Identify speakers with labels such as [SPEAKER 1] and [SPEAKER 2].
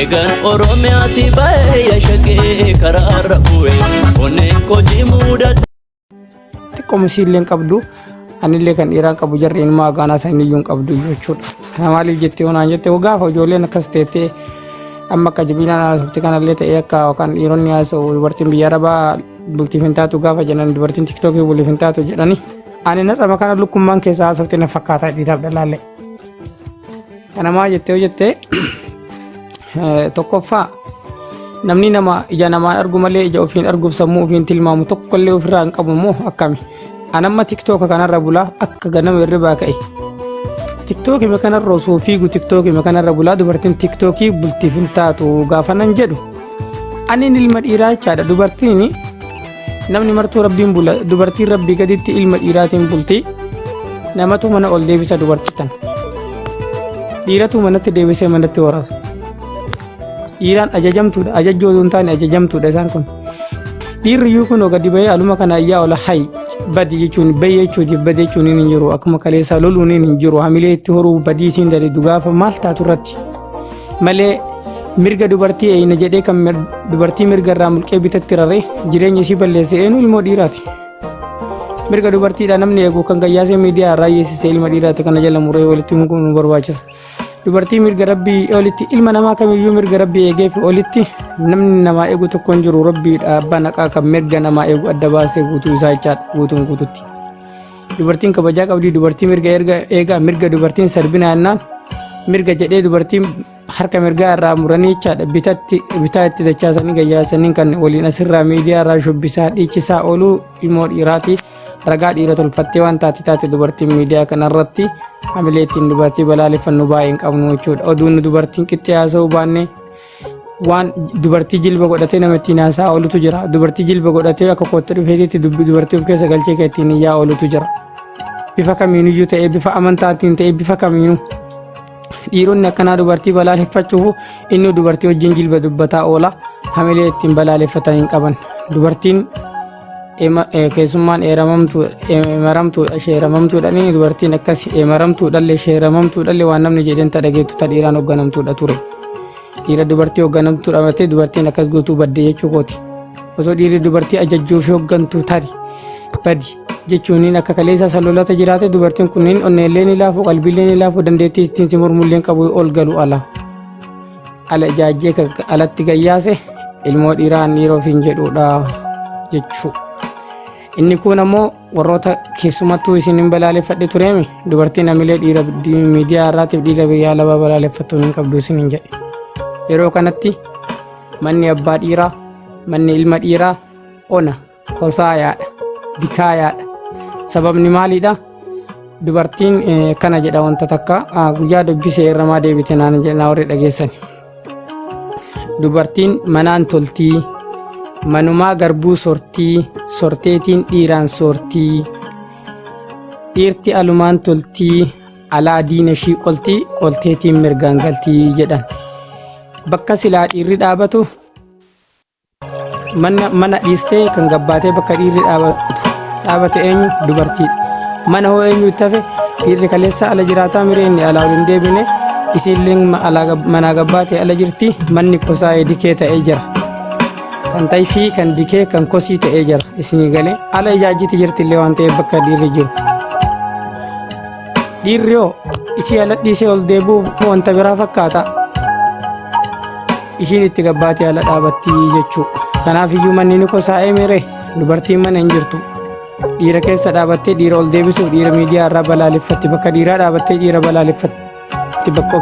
[SPEAKER 1] egan oromiyaati bae yashage kararra bu'e onne koji muda
[SPEAKER 2] komisiileen qabdu anillee kan dhiiraan qabu jarreen maagaanaa saniyyuun qabdu jechuudha. Maaliif jettee onaan jettee gaafa ijoolleen akkas teettee amma akka jabinaan haasofte kanallee ta'ee akka yookaan dhiironni haasa'u dubartiin biyya arabaa bultiif hin taatu gaafa jedhan dubartiin tiktookii buliif hin taatu jedhani ani natsama kana lukkummaan keessa haasofte na fakkaataa dhiiraaf dhalaalle. Kana maa jettee tokkoffaa namni nama ija namaan argu malee ija ofiin arguuf sammuu ofiin tilmaamu tokkollee ofirraa hin qabu moo akkami? Anamma tiktook kanarra bulaa akka ganama hirribaa ka'e. Tiktookii kanarra osoo fiigu tiktookii kanarra bulaa dubartiin tiktookii bultiif hin taatu gaafa nan jedhu. Ani ilma dhiiraa jechaadha dubartiin namni martuu rabbiin bula dubartiin rabbii gaditti ilma dhiiraatiin bulti namatu mana ol deebisa dubartii tan. Dhiiratu manatti deebisee manatti horasa. Dhiiraan ajajamtuudha ajajjootu hin taane ajajamtuudha isaan kun. Dhiirri kun gadi bahee aluma kana ayyaa ola hayi badi jechuun bayyee jechuun badee jechuun hin jiru akkuma kaleessaa loluun hin jiru hamilee itti horuu badii siin dade gaafa maal taatu irratti malee mirga dubartii eeyina jedhee kan dubartii mirga irraa mulqee bitatti raree jireenya ishii balleesse eenyu ilmoo dhiiraati. Mirga dubartiidha namni eegu kan gayyaasee miidiyaa irraa yeessisee ilma dhiiraati kana jala muree walitti mukuun nu barbaachisa. Dubartii mirga rabbii olitti ilma namaa kamiyyuu mirga rabbii eegeef olitti namni namaa eegu tokko hin jiru rabbiidha abbaa naqaa kan mirga namaa eegu adda baasee guutuu isaa jechaadha guutuun guututti. Dubartiin kabajaa qabdi dubartii mirga eegaa mirga dubartiin sarbina jennaan mirga jedhee dubartiin harka mirgaa irraa muranii jechaadha bitaa itti dachaasanii gayyaasanii kan waliin asirraa miidiyaa irraa shubbisaa dhiichisaa ooluu ilmoo dhiiraati. Ragaa dhiira tolfattee waan taate dubartiin miidiyaa kanarratti hamilee ittiin dubartii balaaleffannu baay'ee hin qabnu jechuudha. Oduun dubartiin qixxee haasa'uu baanne waan dubartii jilba godhatee nama ittiin haasa'aa oolutu jira. Dubartii jilba godhatee akka kootta dhufeetitti dubartii of keessa galchee kan ittiin iyyaa oolutu jira. Bifa kamiiniyyuu ta'ee bifa amantaatiin ta'ee bifa kamiinuu dhiironni akkanaa dubartii balaaleffachuuf inni dubartii wajjin jilba dubbataa oola hamilee ittiin balaaleffatan hin qaban. Dubartiin keessummaan eemaramtuudha sheeramamtuudhaan dubartiin akkas eemaramtuudhallee sheeramamtuudhallee waan namni jedheen tadhageettu ta dhiiraan hoogganamtuudha ture. Dhiira dubartii hoogganamtuudha matee dubartiin akkas guutuu badde jechuu kooti. Osoo dhiirri dubartii ajajjuu fi hooggantuu tari badi jechuun akka kaleessa salolata jiraate dubartiin kunniin onneellee ni laafu qalbiillee ni laafu dandeettii ittiin mormulleen qabu ol galu ala ijaajjee alatti gayyaase ilmoo dhiiraan dhiira ofiin jedhuudha jechuu. Inni kun ammoo warroota keessumattuu isin hin balaaleffadhe tureemi dubartiin hamilee dhiira miidiyaa irraatiif dhiira biyyaa laba balaaleffattuu hin qabdu isin hin jedhe. Yeroo kanatti manni abbaa dhiiraa manni ilma dhiiraa ona kosaayaadha dikaayaadha. Sababni maaliidha? Dubartiin kana jedha wanta takka guyyaa dubbisee irramaa deebite naan jedha warri dhageessani. Dubartiin manaan toltii manumaa garbuu sorteetiin dhiiraan soortii dhiirti alumaan toltii alaa diina ishii qolteetiin mirgaan galtii jedhan. Bakka silaa dhiirri dhaabatu mana dhiistee kan gabbaatee bakka dhiirri dhaabate eenyu dubartiidha. Mana hoo eenyu itti hafe dhiirri kaleessa ala jiraataa mireenni alaa waliin deebine isiillee manaa gabbaatee ala jirti manni kosaa'ee dikee ta'ee jira. Kan taifii kan dikee kan kosii ta'ee jira isinii galee ala ijaajjiti jirtillee waan ta'eef bakka dhiirri jiru. Dhiirri yoo isii ala dhiisee ol deebuuf wanta biraa fakkaata. Ishiin itti gabbaatee ala dhaabatti jechuudha. Kanaaf iyyuu manni ni kosaa'ee miree dubartiin mana hin jirtu. Dhiira keessa dhaabattee dhiira ol deebisuuf dhiira miidiyaa irraa balaaleffatti bakka dhiiraa dhaabattee dhiira balaaleffatti bakka